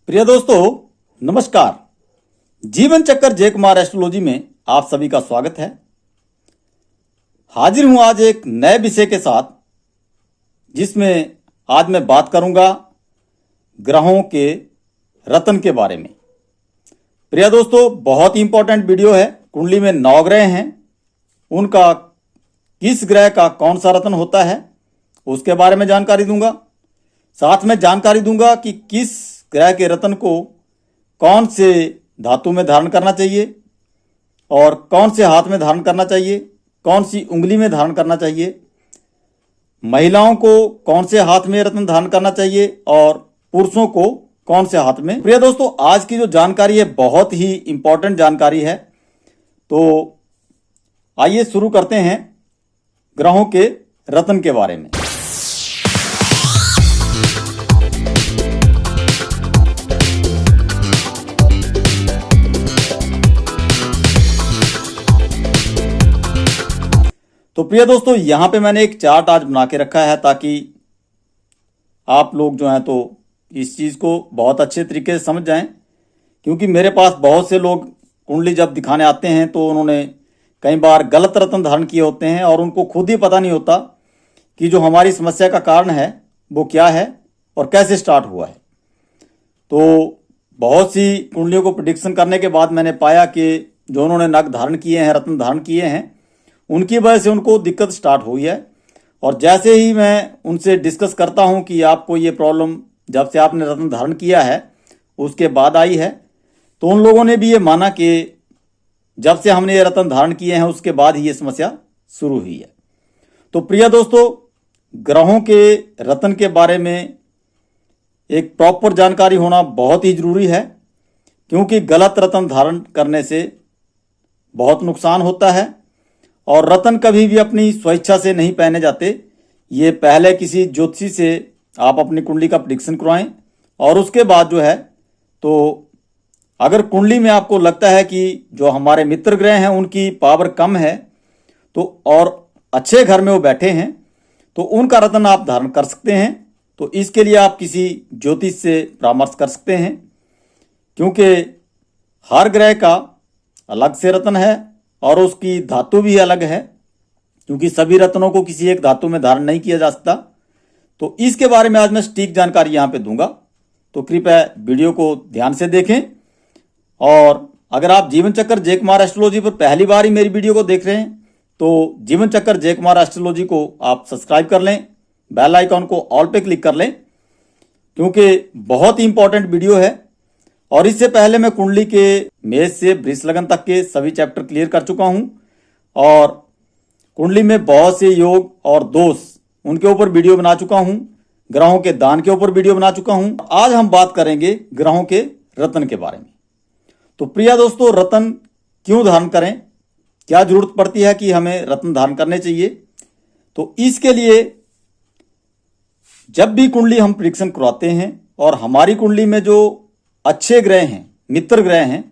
प्रिय दोस्तों, नमस्कार। जीवन चक्कर जय कुमार एस्ट्रोलॉजी में आप सभी का स्वागत है। हाजिर हूं आज एक नए विषय के साथ, जिसमें आज मैं बात करूंगा ग्रहों के रत्न के बारे में। प्रिय दोस्तों, बहुत ही इंपॉर्टेंट वीडियो है। कुंडली में 9 ग्रह हैं, उनका किस ग्रह का कौन सा रत्न होता है उसके बारे में जानकारी दूंगा। साथ में जानकारी दूंगा कि किस ग्रह के रत्न को कौन से धातु में धारण करना चाहिए और कौन से हाथ में धारण करना चाहिए, कौन सी उंगली में धारण करना चाहिए, महिलाओं को कौन से हाथ में रत्न धारण करना चाहिए और पुरुषों को कौन से हाथ में। प्रिय दोस्तों, आज की जो जानकारी है बहुत ही इंपॉर्टेंट जानकारी है। तो आइए शुरू करते हैं ग्रहों के रत्न के बारे में। तो प्रिय दोस्तों, यहां पे मैंने एक चार्ट आज बना के रखा है ताकि आप लोग जो हैं तो इस चीज़ को बहुत अच्छे तरीके से समझ जाएं, क्योंकि मेरे पास बहुत से लोग कुंडली जब दिखाने आते हैं तो उन्होंने कई बार गलत रत्न धारण किए होते हैं और उनको खुद ही पता नहीं होता कि जो हमारी समस्या का कारण है वो क्या है और कैसे स्टार्ट हुआ है। तो बहुत सी कुंडलियों को प्रेडिक्शन करने के बाद मैंने पाया कि जो उन्होंने नग धारण किए हैं, रत्न धारण किए हैं, उनकी वजह से उनको दिक्कत स्टार्ट हुई है। और जैसे ही मैं उनसे डिस्कस करता हूं कि आपको ये प्रॉब्लम जब से आपने रत्न धारण किया है उसके बाद आई है, तो उन लोगों ने भी ये माना कि जब से हमने ये रत्न धारण किए हैं उसके बाद ही ये समस्या शुरू हुई है। तो प्रिय दोस्तों, ग्रहों के रत्न के बारे में एक प्रॉपर जानकारी होना बहुत ही जरूरी है, क्योंकि गलत रत्न धारण करने से बहुत नुकसान होता है और रत्न कभी भी अपनी स्वेच्छा से नहीं पहने जाते। ये पहले किसी ज्योतिषी से आप अपनी कुंडली का प्रेडिक्शन करवाएं और उसके बाद जो है तो अगर कुंडली में आपको लगता है कि जो हमारे मित्र ग्रह हैं उनकी पावर कम है तो और अच्छे घर में वो बैठे हैं तो उनका रत्न आप धारण कर सकते हैं। तो इसके लिए आप किसी ज्योतिष से परामर्श कर सकते हैं, क्योंकि हर ग्रह का अलग से रत्न है और उसकी धातु भी अलग है, क्योंकि सभी रत्नों को किसी एक धातु में धारण नहीं किया जा सकता। तो इसके बारे में आज मैं सटीक जानकारी यहाँ पे दूंगा, तो कृपया वीडियो को ध्यान से देखें। और अगर आप जीवन चक्कर जय कुमार एस्ट्रोलॉजी पर पहली बार ही मेरी वीडियो को देख रहे हैं तो जीवन चक्कर जय कुमार एस्ट्रोलॉजी को आप सब्सक्राइब कर लें, बेल आइकॉन को ऑल पे क्लिक कर लें, क्योंकि बहुत ही इंपॉर्टेंट वीडियो है। और इससे पहले मैं कुंडली के मेष से वृष लगन तक के सभी चैप्टर क्लियर कर चुका हूं और कुंडली में बहुत से योग और दोष उनके ऊपर वीडियो बना चुका हूं, ग्रहों के दान के ऊपर वीडियो बना चुका हूं। आज हम बात करेंगे ग्रहों के रत्न के बारे में। तो प्रिय दोस्तों, रत्न क्यों धारण करें, क्या जरूरत पड़ती है कि हमें रत्न धारण करने चाहिए। तो इसके लिए जब भी कुंडली हम प्रेडिक्शन करवाते हैं और हमारी कुंडली में जो अच्छे ग्रह हैं, मित्र ग्रह हैं,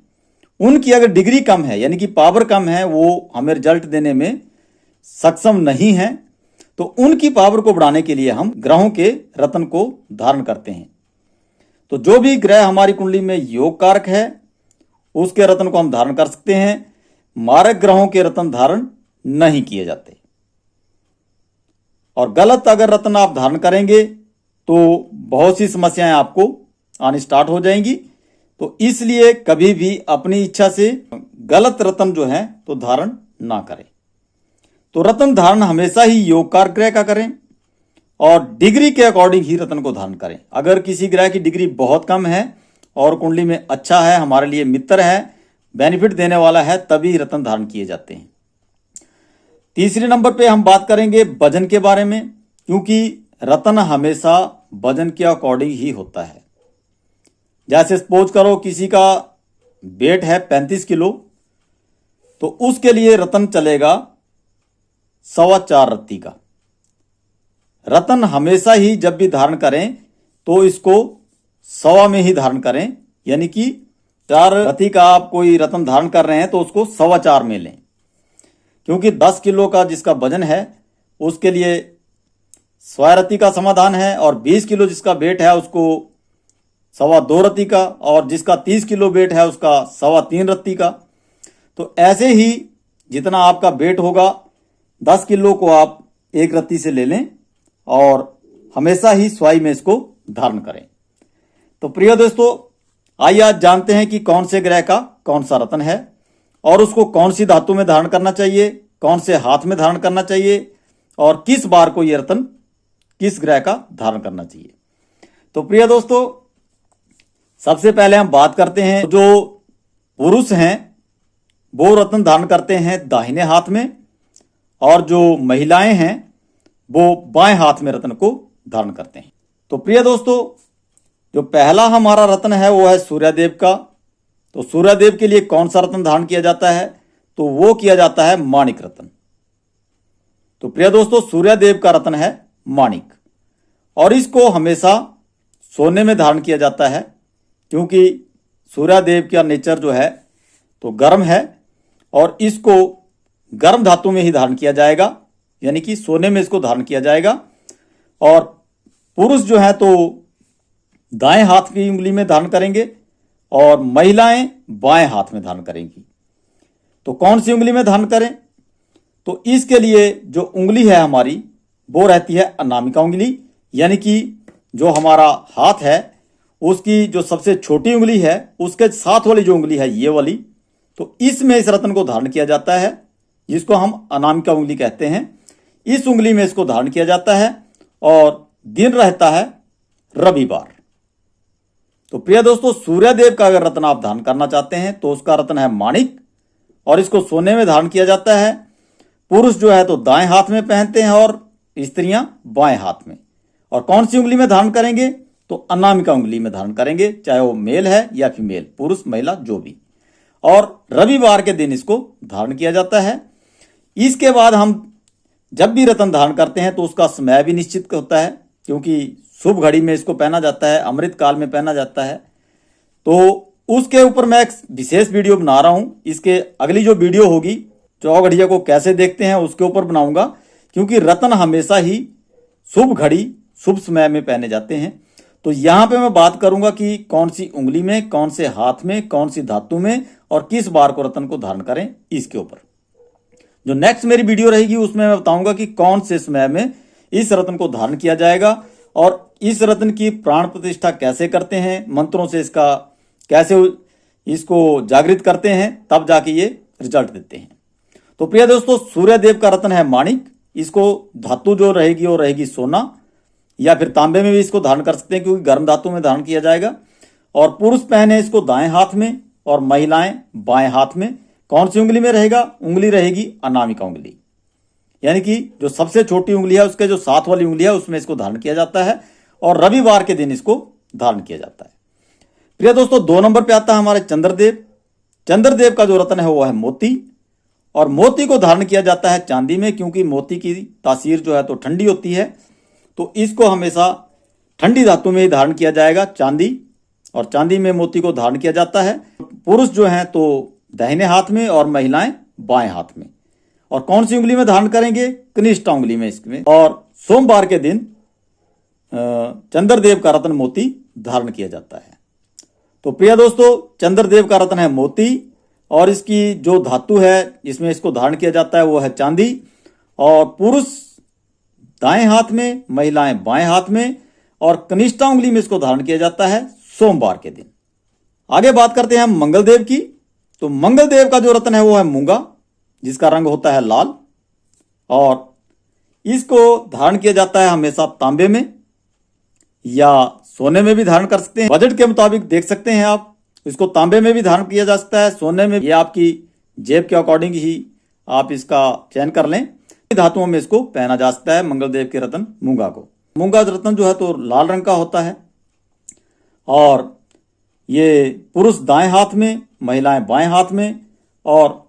उनकी अगर डिग्री कम है यानी कि पावर कम है, वो हमें रिजल्ट देने में सक्षम नहीं है, तो उनकी पावर को बढ़ाने के लिए हम ग्रहों के रत्न को धारण करते हैं। तो जो भी ग्रह हमारी कुंडली में योग कारक है उसके रत्न को हम धारण कर सकते हैं। मारक ग्रहों के रत्न धारण नहीं किए जाते। और गलत अगर रत्न आप धारण करेंगे तो बहुत सी समस्याएं आपको आनी स्टार्ट हो जाएंगी। तो इसलिए कभी भी अपनी इच्छा से गलत रत्न जो है तो धारण ना करें। तो रत्न धारण हमेशा ही योगकार ग्रह का करें और डिग्री के अकॉर्डिंग ही रत्न को धारण करें। अगर किसी ग्रह की डिग्री बहुत कम है और कुंडली में अच्छा है, हमारे लिए मित्र है, बेनिफिट देने वाला है, तभी रत्न धारण किए जाते हैं। तीसरे नंबर पे हम बात करेंगे वजन के बारे में, क्योंकि रत्न हमेशा वजन के अकॉर्डिंग ही होता है। जैसे सपोज करो किसी का वेट है 35 किलो, तो उसके लिए रत्न चलेगा 4.25 रत्ती का। रत्न हमेशा ही जब भी धारण करें तो इसको 1.25 में ही धारण करें, यानी कि 4 रत्ती का आप कोई रत्न धारण कर रहे हैं तो उसको 4.25 में लें, क्योंकि 10 किलो का जिसका वजन है उसके लिए 100 रत्ती का समाधान है और 20 किलो जिसका वेट है उसको 2.25 रत्ती का, और जिसका 30 किलो वेट है उसका 3.25 रत्ती का। तो ऐसे ही जितना आपका वेट होगा 10 किलो को आप 1 रत्ती से ले लें और हमेशा ही स्वाई में इसको धारण करें। तो प्रिय दोस्तों, आइए आज जानते हैं कि कौन से ग्रह का कौन सा रत्न है और उसको कौन सी धातु में धारण करना चाहिए, कौन से हाथ में धारण करना चाहिए और किस बार को यह रत्न किस ग्रह का धारण करना चाहिए। तो प्रिय दोस्तों, सबसे पहले हम बात करते हैं, जो पुरुष हैं वो रत्न धारण करते हैं दाहिने हाथ में और जो महिलाएं हैं वो बाएं हाथ में रत्न को धारण करते हैं। तो प्रिय दोस्तों, जो पहला हमारा रत्न है वो है सूर्यदेव का। तो सूर्यदेव के लिए कौन सा रत्न धारण किया जाता है, तो वो किया जाता है माणिक रत्न। तो प्रिय दोस्तों, सूर्यदेव का रत्न है माणिक और इसको हमेशा सोने में धारण किया जाता है, क्योंकि सूर्यदेव का नेचर जो है तो गर्म है और इसको गर्म धातु में ही धारण किया जाएगा, यानी कि सोने में इसको धारण किया जाएगा। और पुरुष जो है तो दाएं हाथ की उंगली में धारण करेंगे और महिलाएं बाएं हाथ में धारण करेंगी। तो कौन सी उंगली में धारण करें, तो इसके लिए जो उंगली है हमारी वो रहती है अनामिका उंगली, यानी कि जो हमारा हाथ है उसकी जो सबसे छोटी उंगली है उसके साथ वाली जो उंगली है ये वाली, तो इसमें इस रत्न को धारण किया जाता है, जिसको हम अनामिका उंगली कहते हैं। इस उंगली में इसको धारण किया जाता है और दिन रहता है रविवार। तो प्रिय दोस्तों, सूर्यदेव का अगर रत्न आप धारण करना चाहते हैं तो उसका रत्न है माणिक और इसको सोने में धारण किया जाता है। पुरुष जो है तो दाएं हाथ में पहनते हैं और स्त्रियां बाएं हाथ में। और कौन सी उंगली में धारण करेंगे, तो अनामिका उंगली में धारण करेंगे, चाहे वो मेल है या फीमेल, पुरुष महिला जो भी। और रविवार के दिन इसको धारण किया जाता है। इसके बाद हम जब भी रत्न धारण करते हैं तो उसका समय भी निश्चित होता है, क्योंकि शुभ घड़ी में इसको पहना जाता है, अमृत काल में पहना जाता है। तो उसके ऊपर मैं एक विशेष वीडियो बना रहा हूं। इसके अगली जो वीडियो होगी चौघड़िया को कैसे देखते हैं उसके ऊपर बनाऊंगा, क्योंकि रत्न हमेशा ही शुभ घड़ी शुभ समय में पहने जाते हैं। तो यहां पे मैं बात करूंगा कि कौन सी उंगली में, कौन से हाथ में, कौन सी धातु में और किस बार को रत्न को धारण करें, इसके ऊपर जो नेक्स्ट मेरी वीडियो रहेगी उसमें मैं बताऊंगा कि कौन से समय में इस रत्न को धारण किया जाएगा और इस रत्न की प्राण प्रतिष्ठा कैसे करते हैं, मंत्रों से इसका कैसे इसको जागृत करते हैं, तब जाके ये रिजल्ट देते हैं। तो प्रिय दोस्तों, सूर्यदेव का रत्न है माणिक। इसको धातु जो रहेगी वो रहेगी सोना या फिर तांबे में भी इसको धारण कर सकते हैं, क्योंकि गर्म धातु में धारण किया जाएगा। और पुरुष पहने इसको दाएं हाथ में और महिलाएं बाएं हाथ में। कौन सी उंगली में रहेगा, उंगली रहेगी अनामिका उंगली, यानी कि जो सबसे छोटी उंगली है उसके जो साथ वाली उंगली है उसमें इसको धारण किया जाता है और रविवार के दिन इसको धारण किया जाता है। प्रिय दोस्तों, 2 नंबर पे आता है हमारे चंद्रदेव। चंद्रदेव का जो रत्न है वो है मोती और मोती को धारण किया जाता है चांदी में, क्योंकि मोती की तासीर जो है तो ठंडी होती है। तो इसको हमेशा ठंडी धातु में ही धारण किया जाएगा, चांदी, और चांदी में मोती को धारण किया जाता है। पुरुष जो है तो दाहिने हाथ में और महिलाएं बाएं हाथ में। और कौन सी उंगली में धारण करेंगे, कनिष्ठा उंगली में इसमें। और सोमवार के दिन चंद्रदेव का रत्न मोती धारण किया जाता है। तो प्रिय दोस्तों, चंद्रदेव का रत्न है मोती और इसकी जो धातु है इसमें इसको धारण किया जाता है वो है चांदी। और पुरुष दाएं हाथ में, महिलाएं बाएं हाथ में और कनिष्ठा उंगली में इसको धारण किया जाता है सोमवार के दिन। आगे बात करते हैं हम मंगलदेव की। तो मंगलदेव का जो रत्न है वो है मूंगा, जिसका रंग होता है लाल और इसको धारण किया जाता है हमेशा तांबे में या सोने में भी धारण कर सकते हैं। बजट के मुताबिक देख सकते हैं आप, इसको तांबे में भी धारण किया जा सकता है, सोने में। ये आपकी जेब के अकॉर्डिंग ही आप इसका चयन कर लें। धातुओं में इसको पहना जा सकता है मंगलदेव के रत्न मूंगा को। मूंगा रत्न जो है तो लाल रंग का होता है और ये पुरुष दाएं हाथ में, महिलाएं बाएं हाथ में। और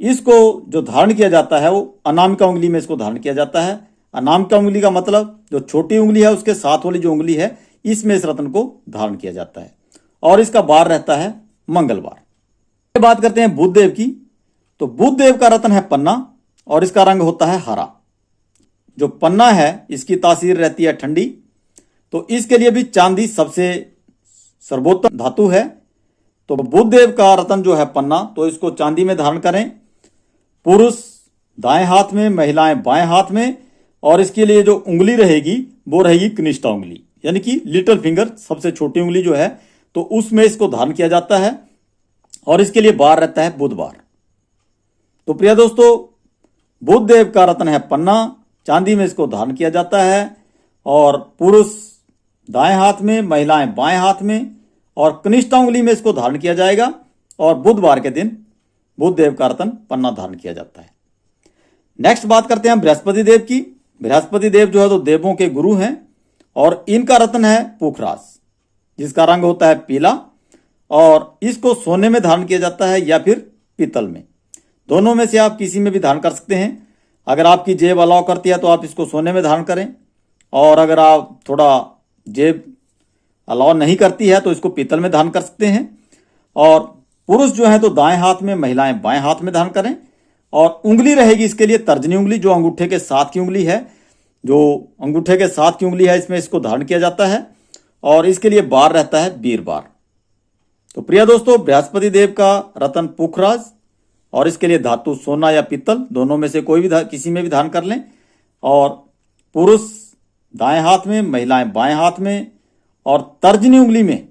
इसको जो धारण किया जाता है वो अनामिका उंगली में इसको धारण किया जाता है। अनामिका उंगली का मतलब जो छोटी उंगली है उसके साथ वाली जो उंगली है इसमें इस रत्न को धारण किया जाता है और इसका बार रहता है मंगलवार। बात करते हैं बुधदेव की। तो बुधदेव का रत्न है पन्ना और इसका रंग होता है हरा। जो पन्ना है इसकी तासीर रहती है ठंडी, तो इसके लिए भी चांदी सबसे सर्वोत्तम धातु है। तो बुध देव का रत्न जो है पन्ना, तो इसको चांदी में धारण करें। पुरुष दाएं हाथ में, महिलाएं बाएं हाथ में, और इसके लिए जो उंगली रहेगी वो रहेगी कनिष्ठा उंगली, यानी कि लिटिल फिंगर, सबसे छोटी उंगली जो है, तो उसमें इसको धारण किया जाता है। और इसके लिए बार रहता है बुधवार। तो प्रिय दोस्तों, बुध देव का रत्न है पन्ना, चांदी में इसको धारण किया जाता है। और पुरुष दाएं हाथ में, महिलाएं बाएं हाथ में, और कनिष्ठा उंगली में इसको धारण किया जाएगा। और बुधवार के दिन बुध देव का रत्न पन्ना धारण किया जाता है। नेक्स्ट बात करते हैं बृहस्पति देव की। बृहस्पति देव जो है तो देवों के गुरु हैं, और इनका रत्न है पुखराज, जिसका रंग होता है पीला, और इसको सोने में धारण किया जाता है या फिर पीतल में। दोनों में से आप किसी में भी धारण कर सकते हैं। अगर आपकी जेब अलाउ करती है तो आप इसको सोने में धारण करें, और अगर आप थोड़ा जेब अलाउ नहीं करती है तो इसको पीतल में धारण कर सकते हैं। और पुरुष जो है तो दाएं हाथ में, महिलाएं बाएं हाथ में धारण करें। और उंगली रहेगी इसके लिए तर्जनी उंगली, जो अंगूठे के साथ की उंगली है, जो अंगूठे के साथ की उंगली है, इसमें इसको धारण किया जाता है। और इसके लिए बार रहता है वीरवार। तो प्रिय दोस्तों, बृहस्पति देव का रत्न पुखराज, और इसके लिए धातु सोना या पीतल, दोनों में से कोई भी किसी में भी धारण कर लें। और पुरुष दाएं हाथ में, महिलाएं बाएं हाथ में, और तर्जनी उंगली में,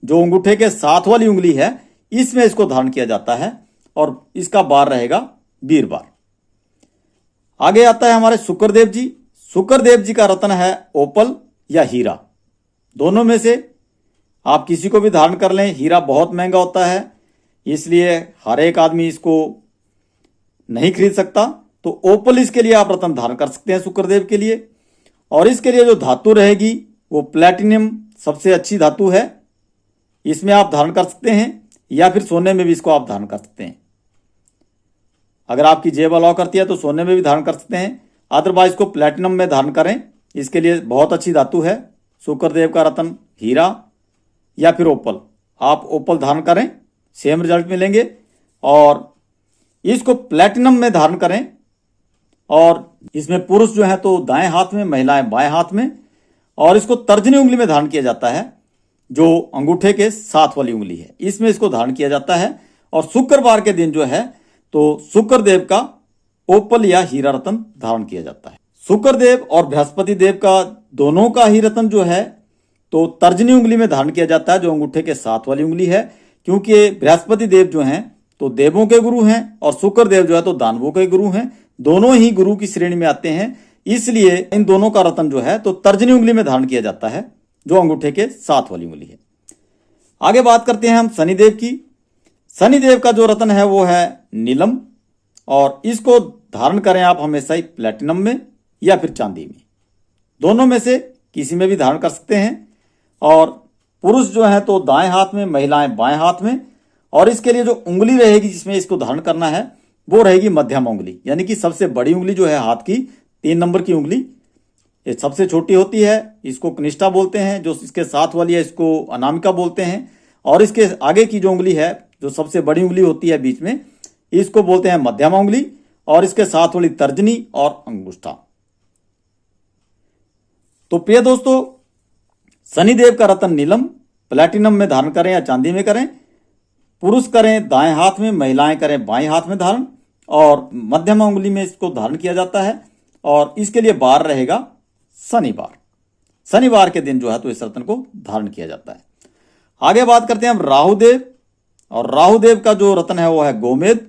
जो अंगूठे के साथ वाली उंगली है, इसमें इसको धारण किया जाता है। और इसका बार रहेगा वीरवार। आगे आता है हमारे शुक्रदेव जी। शुक्रदेव जी का रत्न है ओपल या हीरा। दोनों में से आप किसी को भी धारण कर लें। हीरा बहुत महंगा होता है, इसलिए हर एक आदमी इसको नहीं खरीद सकता। तो ओपल इसके लिए आप रत्न धारण कर सकते हैं शुक्रदेव के लिए। और इसके लिए जो धातु रहेगी वो प्लैटिनम सबसे अच्छी धातु है, इसमें आप धारण कर सकते हैं, या फिर सोने में भी इसको आप धारण कर सकते हैं। अगर आपकी जेब अलाउ करती है तो सोने में भी धारण कर सकते हैं, अदरवाइज को प्लैटिनम में धारण करें। इसके लिए बहुत अच्छी धातु है शुक्रदेव का रत्न हीरा या फिर ओपल। आप ओपल धारण करें, सेम रिजल्ट मिलेंगे। और इसको प्लैटिनम में धारण करें, और इसमें पुरुष जो है तो दाएं हाथ में, महिलाएं बाएं हाथ में, और इसको तर्जनी उंगली में धारण किया जाता है, जो अंगूठे के साथ वाली उंगली है, इसमें इसको धारण किया जाता है। और शुक्रवार के दिन जो है तो शुक्रदेव का ओपल या हीरा रत्न धारण किया जाता है। शुक्रदेव और बृहस्पति देव का दोनों का ही रत्न जो है तो तर्जनी उंगली में धारण किया जाता है, जो अंगूठे के साथ वाली उंगली है, क्योंकि बृहस्पति देव जो हैं तो देवों के गुरु हैं, और शुक्रदेव जो है तो दानवों के गुरु हैं। दोनों ही गुरु की श्रेणी में आते हैं, इसलिए इन दोनों का रत्न जो है तो तर्जनी उंगली में धारण किया जाता है, जो अंगूठे के साथ वाली उंगली है। आगे बात करते हैं हम शनिदेव की। शनिदेव का जो रत्न है वो है नीलम, और इसको धारण करें आप हमेशा ही प्लैटिनम में या फिर चांदी में। दोनों में से किसी में भी धारण कर सकते हैं। और पुरुष जो है तो दाएं हाथ में, महिलाएं बाएं हाथ में। और इसके लिए जो उंगली रहेगी जिसमें इसको धारण करना है वो रहेगी मध्यमा उंगली, यानी कि सबसे बड़ी उंगली जो है हाथ की 3 नंबर की उंगली, ये सबसे छोटी होती है, इसको कनिष्ठा बोलते हैं। जो इसके साथ वाली है इसको अनामिका बोलते हैं। और इसके आगे की जो उंगली है, जो सबसे बड़ी उंगली होती है बीच में, इसको बोलते हैं मध्यमा उंगली। और इसके साथ वाली तर्जनी और अंगुष्ठा। तो प्रिय दोस्तों, शनिदेव का रत्न नीलम, प्लैटिनम में धारण करें या चांदी में करें। पुरुष करें दाएं हाथ में, महिलाएं करें बाएं हाथ में धारण, और मध्यमा उंगली में इसको धारण किया जाता है। और इसके लिए बार रहेगा शनिवार। शनिवार के दिन जो है तो इस रत्न को धारण किया जाता है। आगे बात करते हैं हम राहुदेव। और राहुदेव का जो रत्न है वो है गोमेद,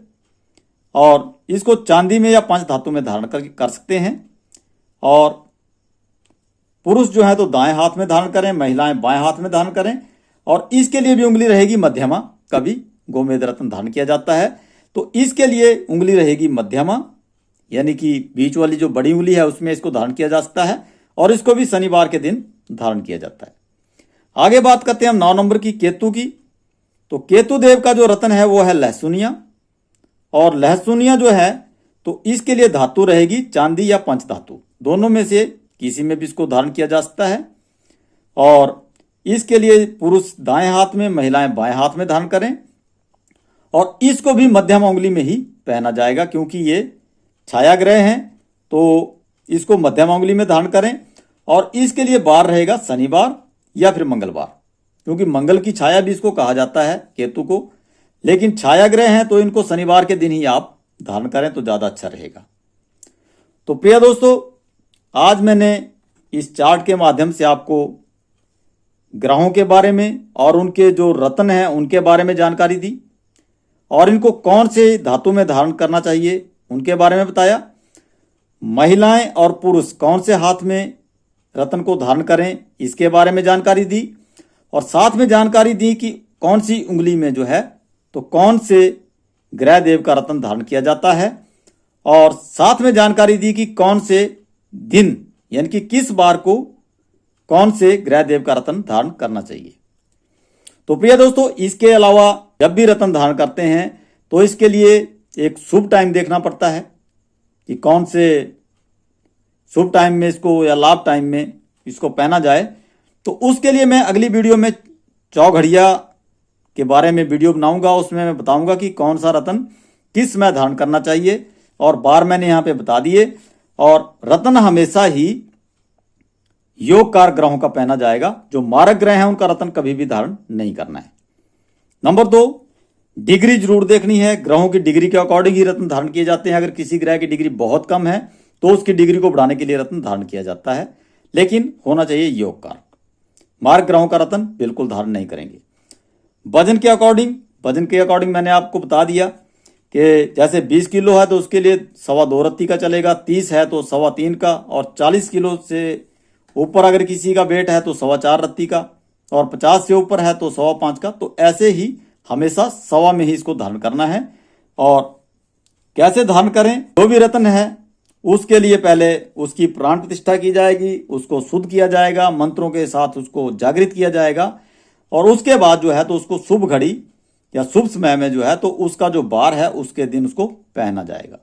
और इसको चांदी में या पंच धातु में धारण कर सकते हैं। और पुरुष जो है तो दाएं हाथ में धारण करें, महिलाएं बाएं हाथ में धारण करें। और इसके लिए भी उंगली रहेगी मध्यमा, कभी गोमेद रत्न धारण किया जाता है तो इसके लिए उंगली रहेगी मध्यमा, यानी कि बीच वाली जो बड़ी उंगली है उसमें इसको धारण किया जा सकता है। और इसको भी शनिवार के दिन धारण किया जाता है। आगे बात करते हैं हम 9 नंबर की केतु की। तो केतु देव का जो रत्न है वो है लहसुनिया। और लहसुनिया जो है तो इसके लिए धातु रहेगी चांदी या पंच धातु, दोनों में से किसी में भी इसको धारण किया जा सकता है। और इसके लिए पुरुष दाएं हाथ में, महिलाएं बाएं हाथ में धारण करें। और इसको भी मध्यमा उंगली में ही पहना जाएगा, क्योंकि ये छाया ग्रह हैं तो इसको मध्यमा उंगली में धारण करें। और इसके लिए बार रहेगा शनिवार या फिर मंगलवार। क्योंकि मंगल की छाया भी इसको कहा जाता है, केतु को। लेकिन छाया ग्रह हैं तो इनको शनिवार के दिन ही आप धारण करें तो ज़्यादा अच्छा रहेगा। तो प्रिय दोस्तों, आज मैंने इस चार्ट के माध्यम से आपको ग्रहों के बारे में और उनके जो रत्न हैं उनके बारे में जानकारी दी, और इनको कौन से धातु में धारण करना चाहिए उनके बारे में बताया। महिलाएं और पुरुष कौन से हाथ में रत्न को धारण करें इसके बारे में जानकारी दी, और साथ में जानकारी दी कि कौन सी उंगली में जो है तो कौन से ग्रह देव का रत्न धारण किया जाता है, और साथ में जानकारी दी कि कौन से दिन यानी कि किस बार को कौन से ग्रह देव का रत्न धारण करना चाहिए। तो प्रिय दोस्तों, इसके अलावा जब भी रत्न धारण करते हैं तो इसके लिए एक शुभ टाइम देखना पड़ता है कि कौन से शुभ टाइम में इसको या लाभ टाइम में इसको पहना जाए। तो उसके लिए मैं अगली वीडियो में चौघड़िया के बारे में वीडियो बनाऊंगा, उसमें मैं बताऊंगा कि कौन सा रत्न किस समय धारण करना चाहिए, और बार मैंने यहाँ पे बता दिए। और रत्न हमेशा ही योगकार ग्रहों का पहना जाएगा, जो मारक ग्रह हैं उनका रत्न कभी भी धारण नहीं करना है। नंबर 2, डिग्री जरूर देखनी है। ग्रहों की डिग्री के अकॉर्डिंग ही रत्न धारण किए जाते हैं। अगर किसी ग्रह की डिग्री बहुत कम है तो उसकी डिग्री को बढ़ाने के लिए रत्न धारण किया जाता है, लेकिन होना चाहिए योगकार। मारक ग्रहों का रत्न बिल्कुल धारण नहीं करेंगे। वजन के अकॉर्डिंग मैंने आपको बता दिया कि जैसे 20 किलो है तो उसके लिए 2.25 रत्ती का चलेगा, 30 है तो 3.25 का, और 40 किलो से ऊपर अगर किसी का वेट है तो 4.25 रत्ती का, और 50 से ऊपर है तो 5.25 का। तो ऐसे ही हमेशा 1.25 में ही इसको धारण करना है। और कैसे धारण करें, जो भी रत्न है उसके लिए पहले उसकी प्राण प्रतिष्ठा की जाएगी, उसको शुद्ध किया जाएगा, मंत्रों के साथ उसको जागृत किया जाएगा, और उसके बाद जो है तो उसको शुभ घड़ी या शुभ समय में जो है तो उसका जो बार है उसके दिन उसको पहना जाएगा।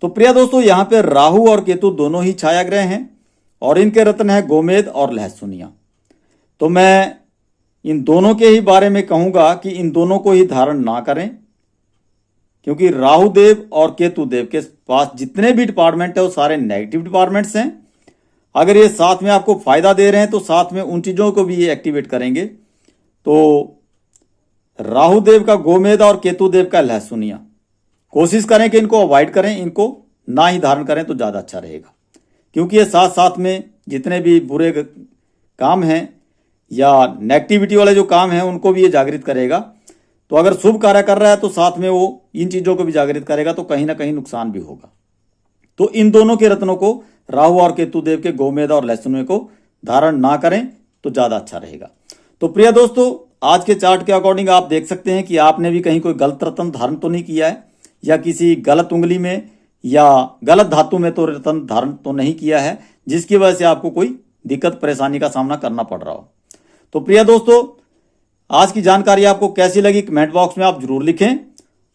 तो प्रिय दोस्तों, यहाँ पे राहु और केतु दोनों ही छाया ग्रह हैं, और इनके रत्न है गोमेद और लहसुनिया। तो मैं इन दोनों के ही बारे में कहूंगा कि इन दोनों को ही धारण ना करें, क्योंकि राहु देव और केतु देव के पास जितने भी डिपार्टमेंट है वो सारे नेगेटिव डिपार्टमेंट्स हैं। अगर ये साथ में आपको फायदा दे रहे हैं तो साथ में उन चीजों को भी ये एक्टिवेट करेंगे। तो राहु देव का गोमेद और केतु देव का लहसुनिया कोशिश करें कि इनको अवॉइड करें, इनको ना ही धारण करें तो ज़्यादा अच्छा रहेगा, क्योंकि ये साथ साथ में जितने भी बुरे काम हैं या नेगेटिविटी वाले जो काम हैं उनको भी ये जागृत करेगा। तो अगर शुभ कार्य कर रहा है तो साथ में वो इन चीज़ों को भी जागृत करेगा, तो कहीं ना कहीं नुकसान भी होगा। तो इन दोनों के रत्नों को, राहु और केतु देव के गोमेद और लहसुनिया को धारण ना करें तो ज़्यादा अच्छा रहेगा। तो प्रिय दोस्तों, आज के चार्ट के अकॉर्डिंग आप देख सकते हैं कि आपने भी कहीं कोई गलत रत्न धारण तो नहीं किया है, या किसी गलत उंगली में या गलत धातु में तो रत्न धारण तो नहीं किया है, जिसकी वजह से आपको कोई दिक्कत परेशानी का सामना करना पड़ रहा हो। तो प्रिय दोस्तों, आज की जानकारी आपको कैसी लगी कमेंट बॉक्स में आप जरूर लिखें,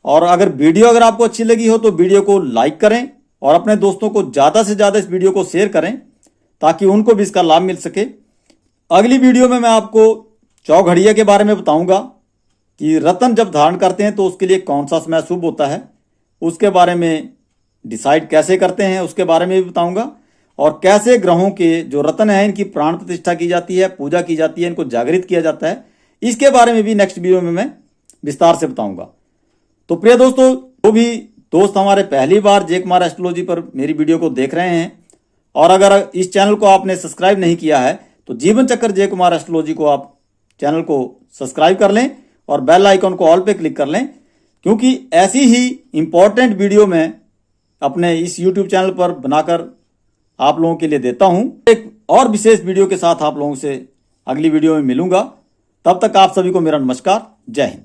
और अगर वीडियो अगर आपको अच्छी लगी हो तो वीडियो को लाइक करें और अपने दोस्तों को ज़्यादा से ज़्यादा इस वीडियो को शेयर करें ताकि उनको भी इसका लाभ मिल सके। अगली वीडियो में मैं आपको चौघड़िया के बारे में बताऊंगा कि रत्न जब धारण करते हैं तो उसके लिए कौन सा समय शुभ होता है, उसके बारे में डिसाइड कैसे करते हैं उसके बारे में भी बताऊंगा, और कैसे ग्रहों के जो रत्न हैं इनकी प्राण प्रतिष्ठा की जाती है, पूजा की जाती है, इनको जागृत किया जाता है, इसके बारे में भी नेक्स्ट वीडियो में मैं विस्तार से बताऊंगा। तो प्रिय दोस्तों, जो भी दोस्त हमारे पहली बार जय कुमार एस्ट्रोलॉजी पर मेरी वीडियो को देख रहे हैं, और अगर इस चैनल को आपने सब्सक्राइब नहीं किया है तो जीवन चक्कर जय कुमार एस्ट्रोलॉजी को आप चैनल को सब्सक्राइब कर लें और बेल आइकन को ऑल पे क्लिक कर लें, क्योंकि ऐसी ही इंपॉर्टेंट वीडियो मैं अपने इस यूट्यूब चैनल पर बनाकर आप लोगों के लिए देता हूं। एक और विशेष वीडियो के साथ आप लोगों से अगली वीडियो में मिलूंगा। तब तक आप सभी को मेरा नमस्कार। जय हिंद।